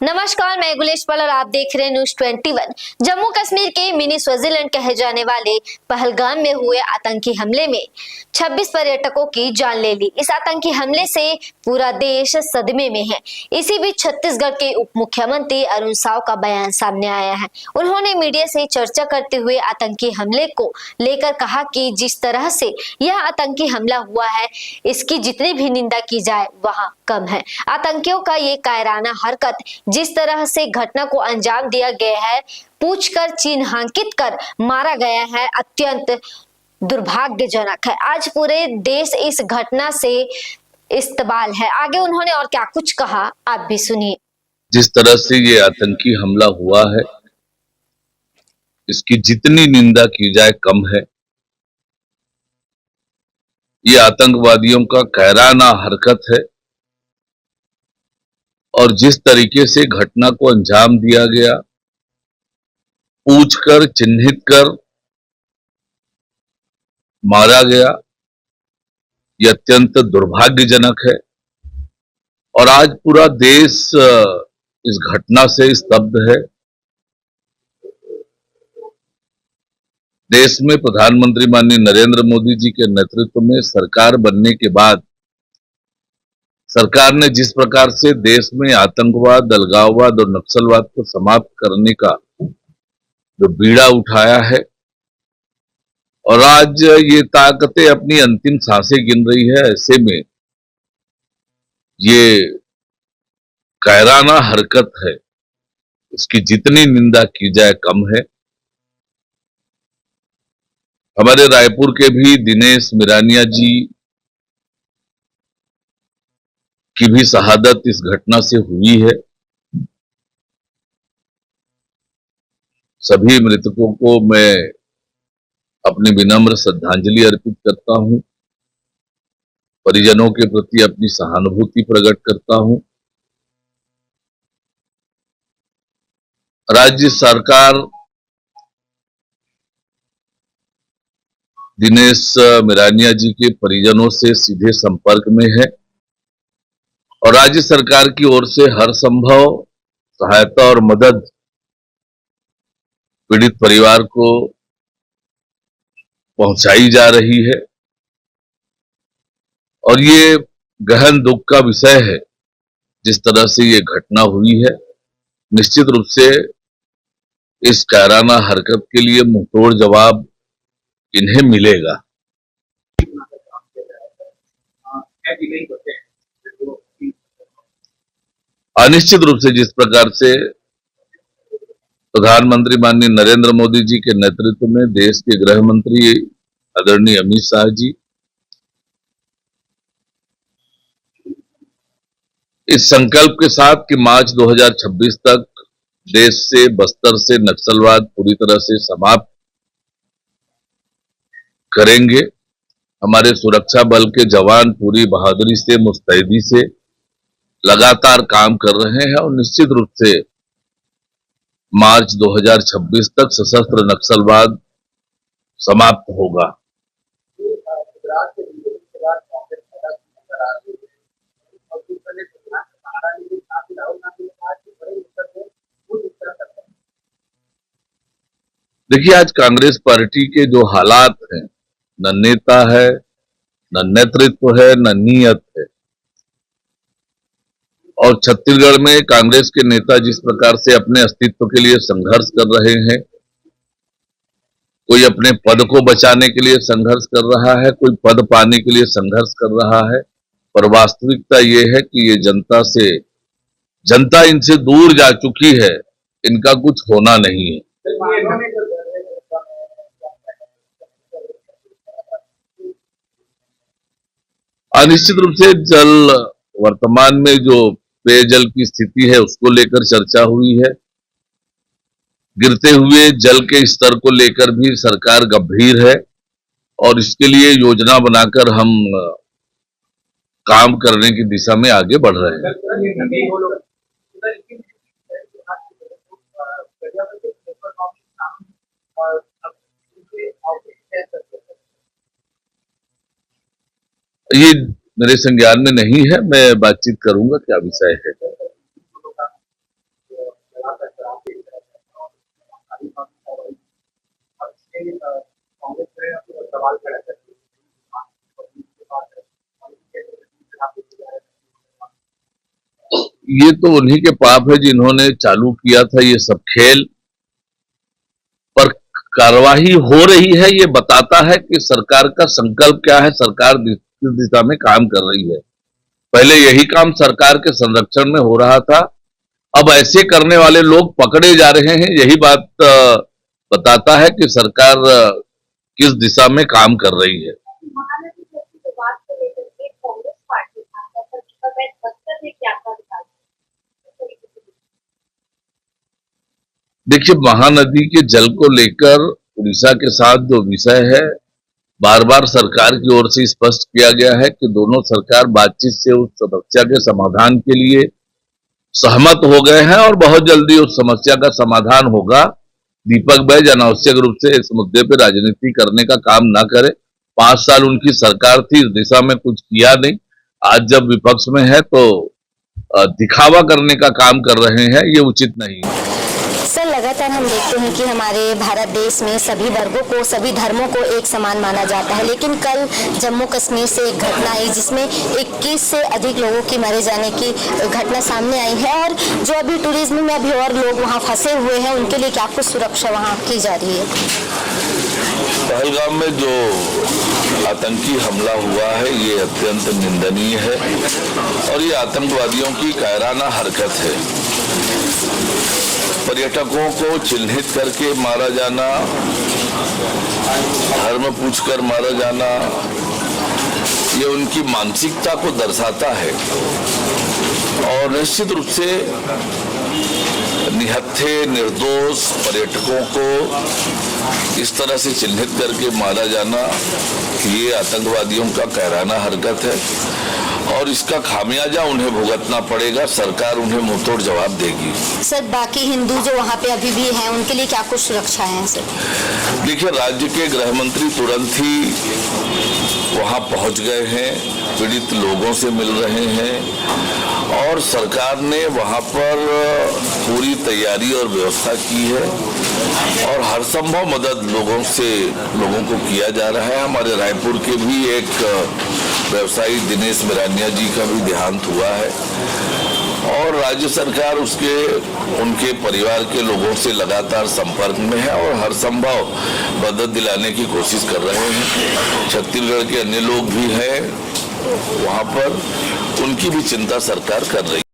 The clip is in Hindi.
नमस्कार, मैं गुलेश पाल और आप देख रहे हैं न्यूज 21। जम्मू कश्मीर के मिनी स्विट्जरलैंड कहे जाने वाले पहलगाम में हुए आतंकी हमले में 26 पर्यटकों की जान ले ली। इस आतंकी हमले से पूरा देश सदमे में है। इसी बीच छत्तीसगढ़ के उप मुख्यमंत्री अरुण साव का बयान सामने आया है। उन्होंने मीडिया से चर्चा करते हुए आतंकी हमले को लेकर कहा कि जिस तरह से यह आतंकी हमला हुआ है, इसकी जितनी भी निंदा की जाए वहाँ कम है। आतंकियों का ये कायराना हरकत, जिस तरह से घटना को अंजाम दिया गया है, पूछकर चिन्हांकित कर मारा गया है, अत्यंत दुर्भाग्यजनक है। आज पूरे देश इस घटना से इस्तबाल है। आगे उन्होंने और क्या कुछ कहा, आप भी सुनिए। जिस तरह से ये आतंकी हमला हुआ है, इसकी जितनी निंदा की जाए कम है। ये आतंकवादियों का कायराना हरकत है और जिस तरीके से घटना को अंजाम दिया गया, पूछकर चिन्हित कर मारा गया, यह अत्यंत दुर्भाग्यजनक है। और आज पूरा देश इस घटना से स्तब्ध है। देश में प्रधानमंत्री माननीय नरेंद्र मोदी जी के नेतृत्व में सरकार बनने के बाद सरकार ने जिस प्रकार से देश में आतंकवाद, अलगाववाद और नक्सलवाद को समाप्त करने का जो बीड़ा उठाया है, और आज ये ताकतें अपनी अंतिम सांसें गिन रही है, ऐसे में ये कायराना हरकत है, इसकी जितनी निंदा की जाए कम है। हमारे रायपुर के भी दिनेश मिरानिया जी की भी शहादत इस घटना से हुई है। सभी मृतकों को मैं अपनी विनम्र श्रद्धांजलि अर्पित करता हूं, परिजनों के प्रति अपनी सहानुभूति प्रकट करता हूं। राज्य सरकार दिनेश मिरानिया जी के परिजनों से सीधे संपर्क में है और राज्य सरकार की ओर से हर संभव सहायता और मदद पीड़ित परिवार को पहुंचाई जा रही है। और ये गहन दुख का विषय है जिस तरह से ये घटना हुई है। निश्चित रूप से इस कायराना हरकत के लिए मुंहतोड़ जवाब इन्हें मिलेगा। अनिश्चित रूप से जिस प्रकार से प्रधानमंत्री माननीय नरेंद्र मोदी जी के नेतृत्व में देश के गृह मंत्री आदरणीय अमित शाह जी इस संकल्प के साथ कि मार्च 2026 तक देश से, बस्तर से नक्सलवाद पूरी तरह से समाप्त करेंगे। हमारे सुरक्षा बल के जवान पूरी बहादुरी से, मुस्तैदी से लगातार काम कर रहे हैं और निश्चित रूप से मार्च 2026 तक सशस्त्र नक्सलवाद समाप्त होगा। देखिए, आज कांग्रेस पार्टी के जो हालात हैं, न नेता है, न नेतृत्व है, न नीयत है। और छत्तीसगढ़ में कांग्रेस के नेता जिस प्रकार से अपने अस्तित्व के लिए संघर्ष कर रहे हैं, कोई अपने पद को बचाने के लिए संघर्ष कर रहा है, कोई पद पाने के लिए संघर्ष कर रहा है, पर वास्तविकता ये है कि ये जनता इनसे दूर जा चुकी है, इनका कुछ होना नहीं है। निश्चित रूप से वर्तमान में जो पेयजल की स्थिति है उसको लेकर चर्चा हुई है। गिरते हुए जल के स्तर को लेकर भी सरकार गंभीर है और इसके लिए योजना बनाकर हम काम करने की दिशा में आगे बढ़ रहे हैं। ये मेरे संज्ञान में नहीं है, मैं बातचीत करूंगा क्या विषय है। ये तो उन्हीं के पाप है जिन्होंने चालू किया था ये सब खेल। पर कार्यवाही हो रही है, ये बताता है कि सरकार का संकल्प क्या है, सरकार किस दिशा में काम कर रही है। पहले यही काम सरकार के संरक्षण में हो रहा था, अब ऐसे करने वाले लोग पकड़े जा रहे हैं। यही बात बताता है कि सरकार किस दिशा में काम कर रही है। महानदी जैसी तो बात करें करके कांग्रेस पार्टी खासतौर पर वैध बस्तर में क्या क्या विकास देखिए, महानदी के जल को लेकर उड़ीसा के साथ जो विषय है, बार बार सरकार की ओर से स्पष्ट किया गया है कि दोनों सरकार बातचीत से उस समस्या के समाधान के लिए सहमत हो गए हैं और बहुत जल्दी उस समस्या का समाधान होगा। दीपक बैज अनावश्यक रूप से इस मुद्दे पर राजनीति करने का काम ना करे। 5 साल उनकी सरकार थी, इस दिशा में कुछ किया नहीं। आज जब विपक्ष में है तो दिखावा करने का काम कर रहे हैं, ये उचित नहीं है। सर, लगातार हम देखते हैं कि हमारे भारत देश में सभी वर्गों को, सभी धर्मों को एक समान माना जाता है, लेकिन कल जम्मू कश्मीर से एक घटना आई जिसमें 21 से अधिक लोगों की मारे जाने की घटना सामने आई है और जो अभी टूरिज्म में अभी और लोग वहां फंसे हुए हैं उनके लिए क्या कुछ सुरक्षा वहां की जा रही है? पहलगाम में जो आतंकी हमला हुआ है ये अत्यंत निंदनीय है और ये आतंकवादियों की कायराना हरकत है। पर्यटकों को चिन्हित करके मारा जाना, धर्म पूछकर मारा जाना, ये उनकी मानसिकता को दर्शाता है और निश्चित रूप से निहत्थे निर्दोष पर्यटकों को इस तरह से चिन्हित करके मारा जाना ये आतंकवादियों का कायराना हरकत है और इसका खामियाजा उन्हें भुगतना पड़ेगा। सरकार उन्हें मुंहतोड़ जवाब देगी। सर, बाकी हिंदू जो वहाँ पे अभी भी हैं उनके लिए क्या कुछ सुरक्षा है सर? देखिए, राज्य के गृह मंत्री तुरंत ही वहां पहुंच गए हैं, पीड़ित लोगों से मिल रहे हैं और सरकार ने वहां पर पूरी तैयारी और व्यवस्था की है और हर संभव मदद लोगों को किया जा रहा है। हमारे रायपुर के भी एक व्यवसायी दिनेश मिरानिया जी का भी देहांत हुआ है और राज्य सरकार उनके परिवार के लोगों से लगातार संपर्क में है और हर संभव मदद दिलाने की कोशिश कर रहे हैं। छत्तीसगढ़ के अन्य लोग भी हैं वहां पर, उनकी भी चिंता सरकार कर रही है।